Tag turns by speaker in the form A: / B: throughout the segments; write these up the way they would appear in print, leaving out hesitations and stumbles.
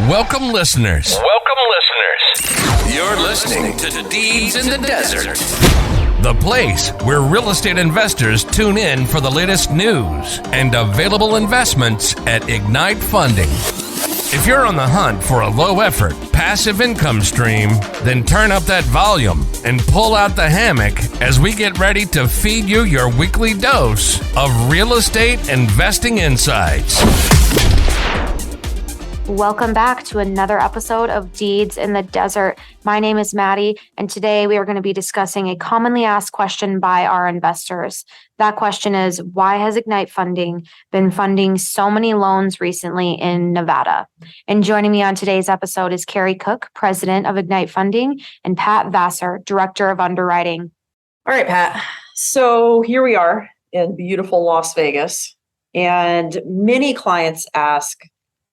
A: Welcome, listeners. You're listening to Deeds in the Desert, the place where real estate investors tune in for the latest news and available investments at Ignite Funding. If you're on the hunt for a low-effort, passive income stream, then turn up that volume and pull out the hammock as we get ready to feed you your weekly dose of real estate investing insights.
B: Welcome back to another episode of Deeds in the Desert. My name is Maddie, and today we are going to be discussing a commonly asked question by our investors. That question is, why has Ignite Funding been funding so many loans recently in Nevada? And joining me on today's episode is Carrie Cook, president of Ignite Funding, and Pat Vassar, director of underwriting.
C: All right, Pat. So here we are in beautiful Las Vegas, and many clients ask,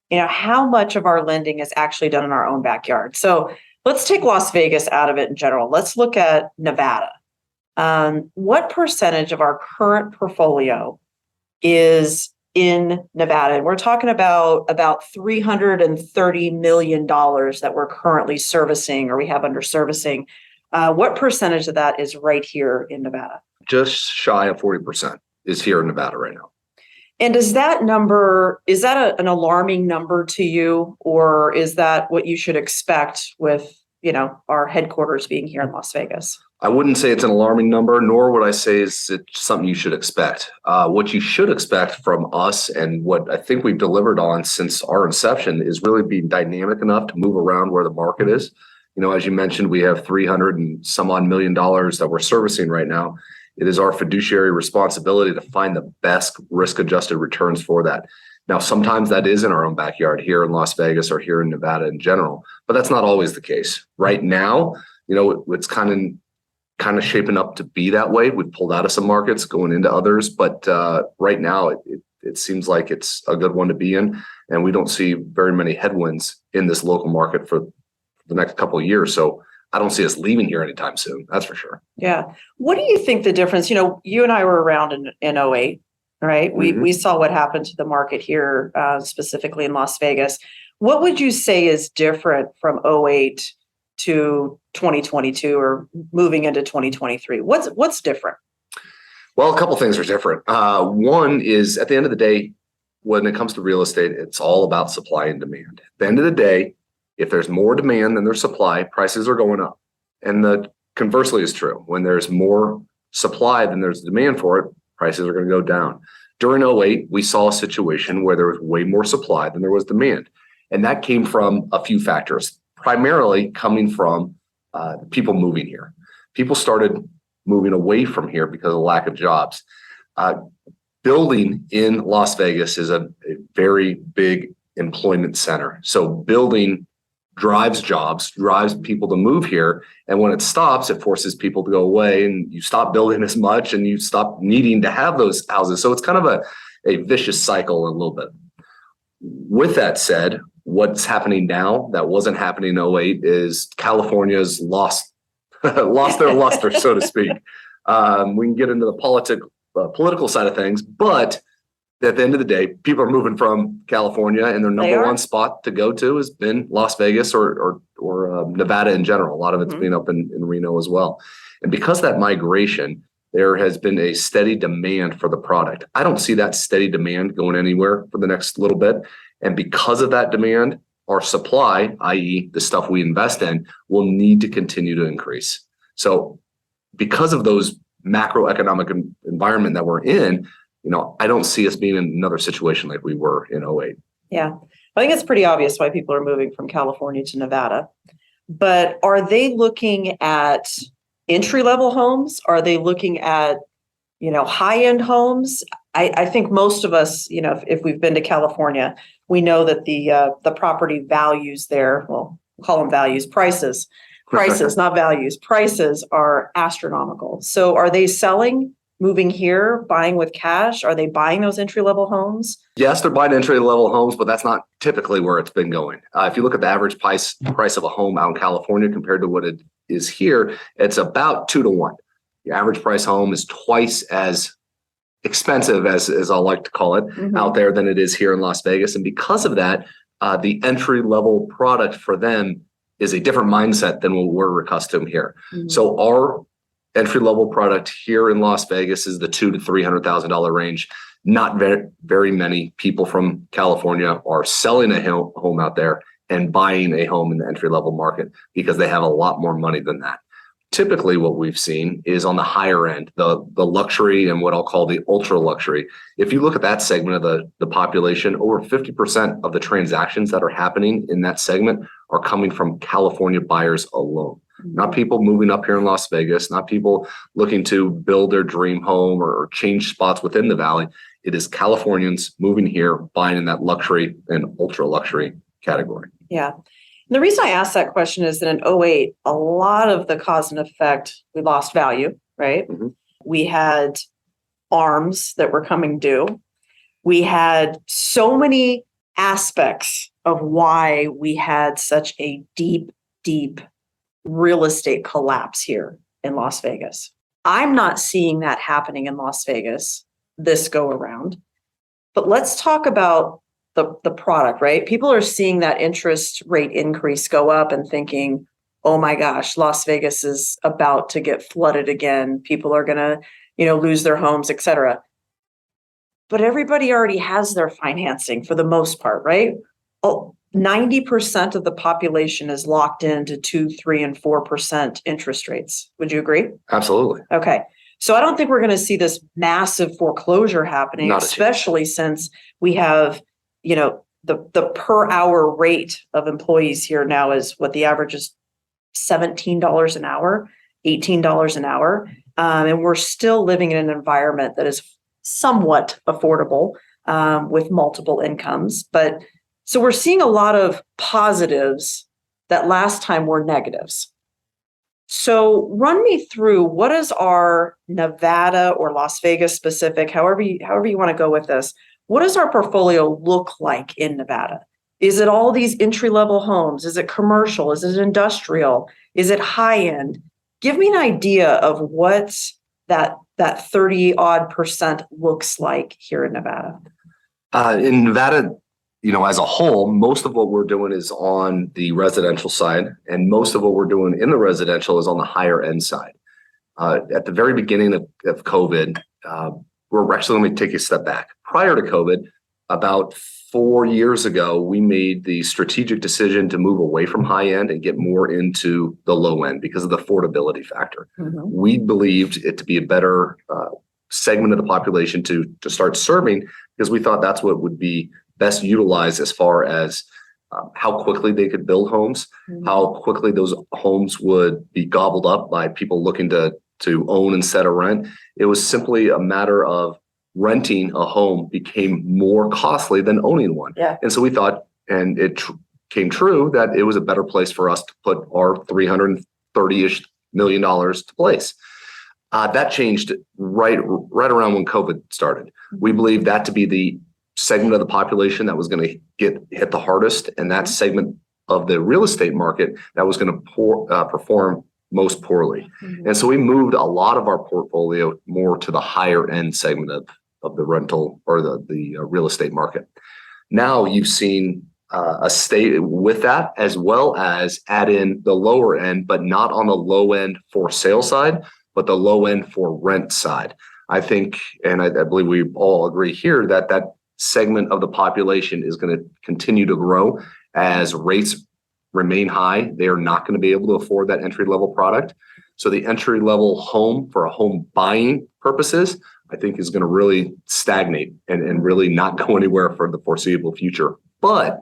C: how much of our lending is actually done in our own backyard? So let's take Las Vegas out of it in general. Let's look at Nevada. What percentage of our current portfolio is in Nevada? And we're talking about $330 million that we're currently servicing or we have under servicing. What percentage of that is right here in Nevada?
D: Just shy of 40% is here in Nevada right now.
C: And is that an alarming number to you, or is that what you should expect with, our headquarters being here in Las Vegas?
D: I wouldn't say it's an alarming number, nor would I say it's something you should expect. What you should expect from us and what I think we've delivered on since our inception is really being dynamic enough to move around where the market is. As you mentioned, we have $300 and some odd million that we're servicing right now. It is our fiduciary responsibility to find the best risk-adjusted returns for that. Now, sometimes that is in our own backyard here in Las Vegas or here in Nevada in general, but that's not always the case. Right now, it's kind of shaping up to be that way. We've pulled out of some markets, going into others, but right now it seems like it's a good one to be in, and we don't see very many headwinds in this local market for the next couple of years. So I don't see us leaving here anytime soon. That's for sure.
C: Yeah. What do you think the difference? You and I were around in 2008, right?
D: Mm-hmm.
C: We saw what happened to the market here, specifically in Las Vegas. What would you say is different from 2008 to 2022 or moving into 2023? What's different?
D: Well, a couple things are different. One is, at the end of the day, when it comes to real estate, it's all about supply and demand. At the end of the day, if there's more demand than there's supply, prices are going up. And the conversely is true. When there's more supply than there's demand for it, prices are going to go down. During 2008, we saw a situation where there was way more supply than there was demand. And that came from a few factors, primarily coming from people moving here. People started moving away from here because of lack of jobs. Building in Las Vegas is a very big employment center. So building drives jobs, drives people to move here. And when it stops, it forces people to go away, and you stop building as much and you stop needing to have those houses. So it's kind of a vicious cycle a little bit. With that said, what's happening now that wasn't happening in 2008 is California's lost their luster, so to speak. We can get into the political side of things, but at the end of the day, people are moving from California, and their number one spot to go to has been Las Vegas or Nevada in general. A lot of it's been up in Reno as well. And because of that migration, there has been a steady demand for the product. I don't see that steady demand going anywhere for the next little bit. And because of that demand, our supply, i.e. the stuff we invest in, will need to continue to increase. So because of those macroeconomic environment that we're in, I don't see us being in another situation like we were in 2008.
C: Yeah. I think it's pretty obvious why people are moving from California to Nevada. But are they looking at entry-level homes? Are they looking at, high-end homes? I think most of us, if we've been to California, we know that the property values there, well, we'll call them values, prices, not values, prices are astronomical. So are they selling, moving here, buying with cash? Are they buying those entry-level homes?
D: Yes, they're buying entry-level homes, but that's not typically where it's been going. If you look at the average price of a home out in California compared to what it is here, it's about 2 to 1. The average price home is twice as expensive, as I like to call it, out there than it is here in Las Vegas. And because of that, the entry level product for them is a different mindset than what we're accustomed here.
C: Mhm.
D: So our entry level product here in Las Vegas is the $200,000 to $300,000 range. Not very many people from California are selling a home out there and buying a home in the entry level market because they have a lot more money than that. Typically what we've seen is on the higher end, the luxury and what I'll call the ultra luxury. If you look at that segment of the population, over 50% of the transactions that are happening in that segment are coming from California buyers alone. Not people moving up here in Las Vegas, not people looking to build their dream home or change spots within the valley. It is Californians moving here, buying in that luxury and ultra luxury category.
C: Yeah. And the reason I asked that question is that in '08, a lot of the cause and effect, we lost value, right?
D: Mhm.
C: We had arms that were coming due. We had so many aspects of why we had such a deep, deep real estate collapse here in Las Vegas. I'm not seeing that happening in Las Vegas this go around. But let's talk about the product, right? People are seeing that interest rate increase go up and thinking, oh my gosh, Las Vegas is about to get flooded again. People are going to, lose their homes, et cetera. But everybody already has their financing for the most part, right? 90% of the population is locked into 2, 3, and 4% interest rates. Would you agree?
D: Absolutely.
C: Okay. So I don't think we're going to see this massive foreclosure happening, especially since we have, the per hour rate of employees here now is what the average is $17 an hour, $18 an hour. And we're still living in an environment that is somewhat affordable with multiple incomes. But so we're seeing a lot of positives that last time were negatives. So run me through, what is our Nevada or Las Vegas specific, however you want to go with this, what does our portfolio look like in Nevada? Is it all these entry-level homes? Is it commercial? Is it industrial? Is it high-end? Give me an idea of what that 30-odd% looks like here in Nevada.
D: In Nevada, as a whole, most of what we're doing is on the residential side, and most of what we're doing in the residential is on the higher end side. At the very beginning of COVID, we're actually, let me take a step back. Prior to COVID, about 4 years ago, we made the strategic decision to move away from high end and get more into the low end because of the affordability factor.
C: Mm-hmm.
D: We believed it to be a better segment of the population to start serving because we thought that's what would be best utilized as far as how quickly they could build homes,
C: mm-hmm.
D: how quickly those homes would be gobbled up by people looking to own instead of rent. It was simply a matter of renting a home became more costly than owning one.
C: Yeah.
D: And so we thought, and it came true, that it was a better place for us to put our $330-ish million to place. That changed right around when COVID started. We believe that to be the segment of the population that was going to get hit the hardest, and that segment of the real estate market that was going to perform most poorly.
C: Mm-hmm.
D: And so we moved a lot of our portfolio more to the higher end segment of the rental or the real estate market. Now you've seen a stay with that, as well as add in the lower end, but not on the low end for sale side, but the low end for rent side. I think, and I believe we all agree here, that segment of the population is going to continue to grow as rates remain high. They are not going to be able to afford that entry level product. So the entry level home for a home buying purposes, I think is going to really stagnate and really not go anywhere for the foreseeable future. But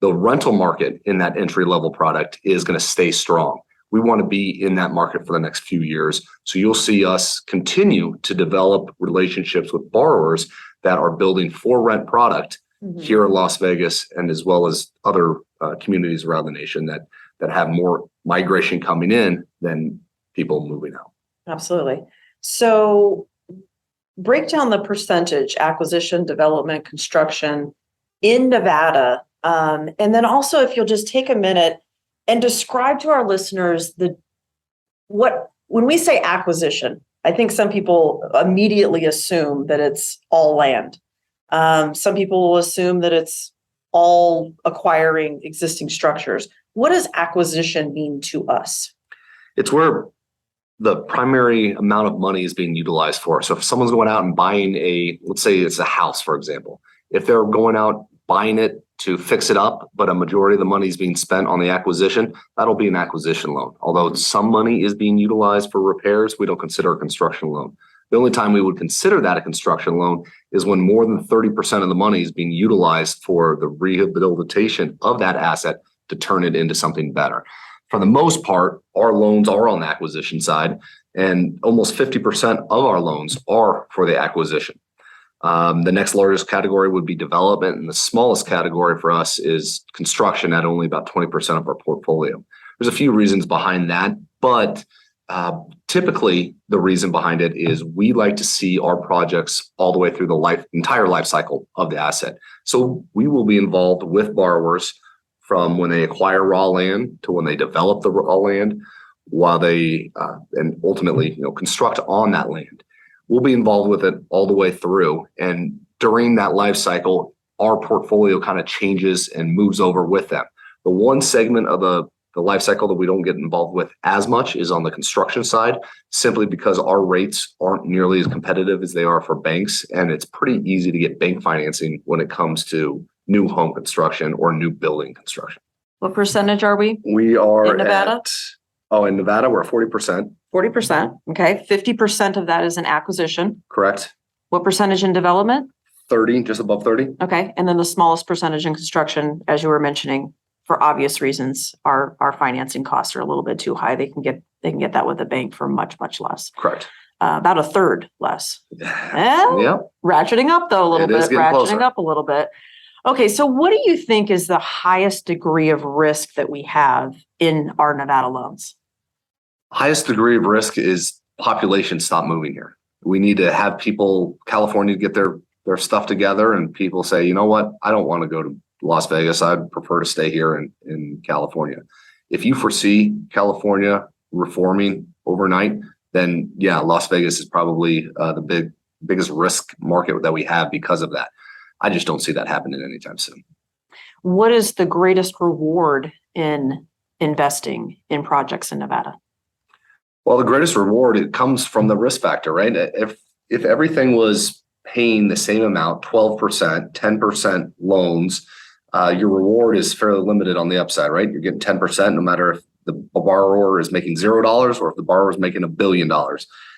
D: the rental market in that entry level product is going to stay strong. We want to be in that market for the next few years. So you'll see us continue to develop relationships with borrowers that are building for rent product here in Las Vegas, and as well as other communities around the nation that have more migration coming in than people moving out.
C: Absolutely. So break down the percentage acquisition, development, construction in Nevada. And then also, if you'll just take a minute and describe to our listeners when we say acquisition, I think some people immediately assume that it's all land. Some people will assume that it's all acquiring existing structures. What does acquisition mean to us?
D: It's where the primary amount of money is being utilized for. So if someone's going out and buying let's say it's a house, for example, if they're going out buying it to fix it up, but a majority of the money is being spent on the acquisition, that'll be an acquisition loan. Although some money is being utilized for repairs, we don't consider a construction loan. The only time we would consider that a construction loan is when more than 30% of the money is being utilized for the rehabilitation of that asset to turn it into something better. For the most part, our loans are on the acquisition side, and almost 50% of our loans are for the acquisition. The next largest category would be development, and the smallest category for us is construction at only about 20% of our portfolio. There's a few reasons behind that, but typically the reason behind it is we like to see our projects all the way through the entire life cycle of the asset. So we will be involved with borrowers from when they acquire raw land to when they develop the raw land, while they and ultimately construct on that land. We'll be involved with it all the way through, and during that life cycle, our portfolio kind of changes and moves over with them. The one segment of the life cycle that we don't get involved with as much is on the construction side, simply because our rates aren't nearly as competitive as they are for banks, and it's pretty easy to get bank financing when it comes to new home construction or new building construction.
C: What percentage are we?
D: We are
C: in Nevada?
D: In Nevada, we're at 40%.
C: 40%. Okay. 50% of that is an acquisition.
D: Correct.
C: What percentage in development?
D: 30, just above 30.
C: Okay. And then the smallest percentage in construction, as you were mentioning, for obvious reasons, our financing costs are a little bit too high. They can get that with a bank for much, much less.
D: Correct.
C: About a third less.
D: Yeah.
C: Ratcheting up though a little bit.
D: Ratcheting
C: up a little bit. Okay, so what do you think is the highest degree of risk that we have in our Nevada loans?
D: Highest degree of risk is population stop moving here. We need to have people, California, get their stuff together, and people say, you know what, I don't want to go to Las Vegas. I'd prefer to stay here in California. If you foresee California reforming overnight, then yeah, Las Vegas is probably the biggest risk market that we have because of that. I just don't see that happening anytime soon.
C: What is the greatest reward in investing in projects in Nevada?
D: Well, the greatest reward, it comes from the risk factor, right? If everything was paying the same amount, 12%, 10% loans, your reward is fairly limited on the upside, right? You're getting 10% no matter if the borrower is making $0 or if the borrower is making $1 billion.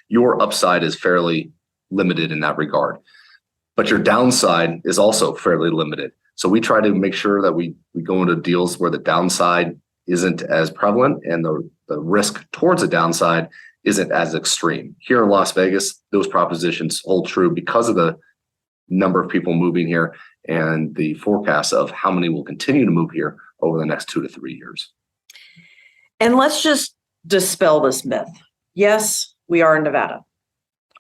D: Your upside is fairly limited in that regard. But your downside is also fairly limited. So we try to make sure that we go into deals where the downside isn't as prevalent and the risk towards the downside isn't as extreme. Here in Las Vegas, those propositions hold true because of the number of people moving here and the forecast of how many will continue to move here over the next 2 to 3 years.
C: And let's just dispel this myth. Yes, we are in Nevada.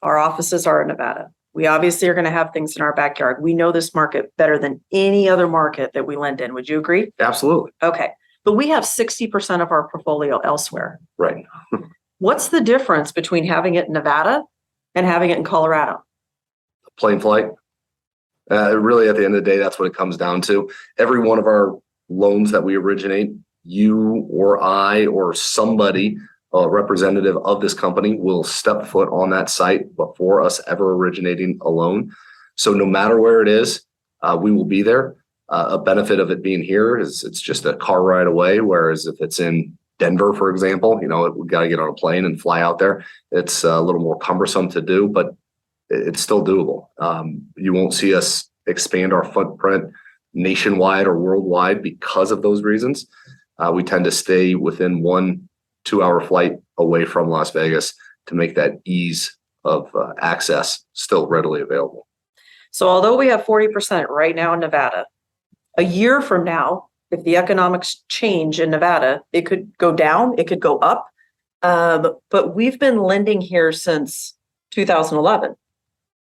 C: Our offices are in Nevada. We obviously are going to have things in our backyard. We know this market better than any other market that we lend in. Would you agree?
D: Absolutely.
C: Okay. But we have 60% of our portfolio elsewhere.
D: Right.
C: What's the difference between having it in Nevada and having it in Colorado?
D: Plane flight. Really, at the end of the day, that's what it comes down to. Every one of our loans that we originate, you or I or somebody, a representative of this company, will step foot on that site before us ever originating a loan. So no matter where it is, we will be there. A benefit of it being here is it's just a car ride away. Whereas if it's in Denver, for example, we got to get on a plane and fly out there. It's a little more cumbersome to do, but it's still doable. You won't see us expand our footprint nationwide or worldwide because of those reasons. We tend to stay within 1-2 hour flight away from Las Vegas to make that ease of access still readily available.
C: So although we have 40% right now in Nevada, a year from now, if the economics change in Nevada, it could go down, it could go up. But we've been lending here since 2011.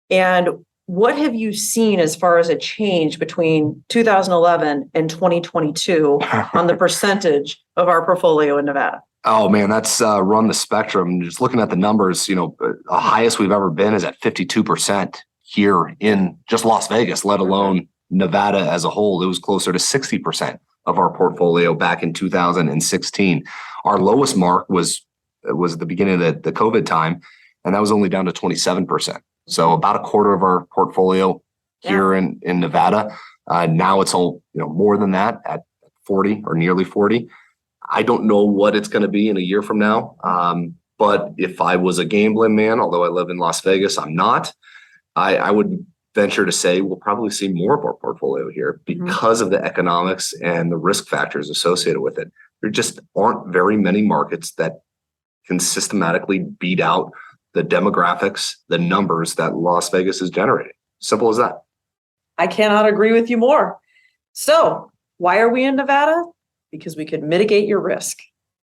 C: And what have you seen as far as a change between 2011 and 2022 on the percentage of our portfolio in Nevada?
D: Oh man, that's run the spectrum. Just looking at the numbers, the highest we've ever been is at 52% here in just Las Vegas, let alone Nevada as a whole, it was closer to 60% of our portfolio back in 2016. Our lowest mark was at the beginning of the COVID time, and that was only down to 27%. So about a quarter of our portfolio here in Nevada. Now it's all more than that at 40 or nearly 40. I don't know what it's going to be in a year from now. But if I was a gambling man, although I live in Las Vegas, I'm not. I would venture to say we'll probably see more of our portfolio here because of the economics and the risk factors associated with it. There just aren't very many markets that can systematically beat out the demographics, the numbers that Las Vegas is generating. Simple as that.
C: I cannot agree with you more. So why are we in Nevada? Because we could mitigate your risk.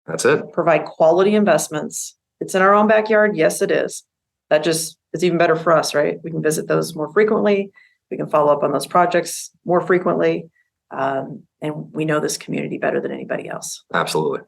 D: That's it.
C: Provide quality investments. It's in our own backyard. Yes, it is. That just is even better for us, right? We can visit those more frequently. We can follow up on those projects more frequently. And we know this community better than anybody else.
D: Absolutely.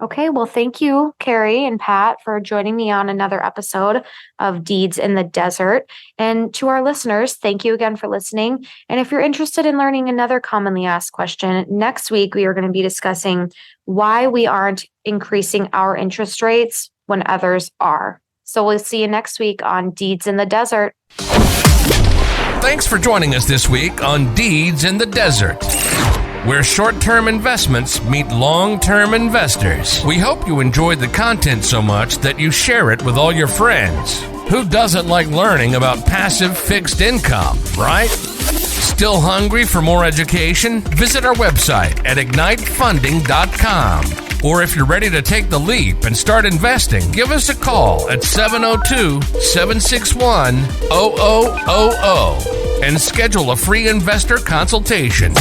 B: Okay, well, thank you, Carrie and Pat, for joining me on another episode of Deeds in the Desert. And to our listeners, thank you again for listening. And if you're interested in learning another commonly asked question, next week we are going to be discussing why we aren't increasing our interest rates when others are. So we'll see you next week on Deeds in the Desert.
A: Thanks for joining us this week on Deeds in the Desert, where short-term investments meet long-term investors. We hope you enjoyed the content so much that you share it with all your friends. Who doesn't like learning about passive fixed income, right? Still hungry for more education? Visit our website at ignitefunding.com. Or if you're ready to take the leap and start investing, give us a call at 702-761-0000 and schedule a free investor consultation.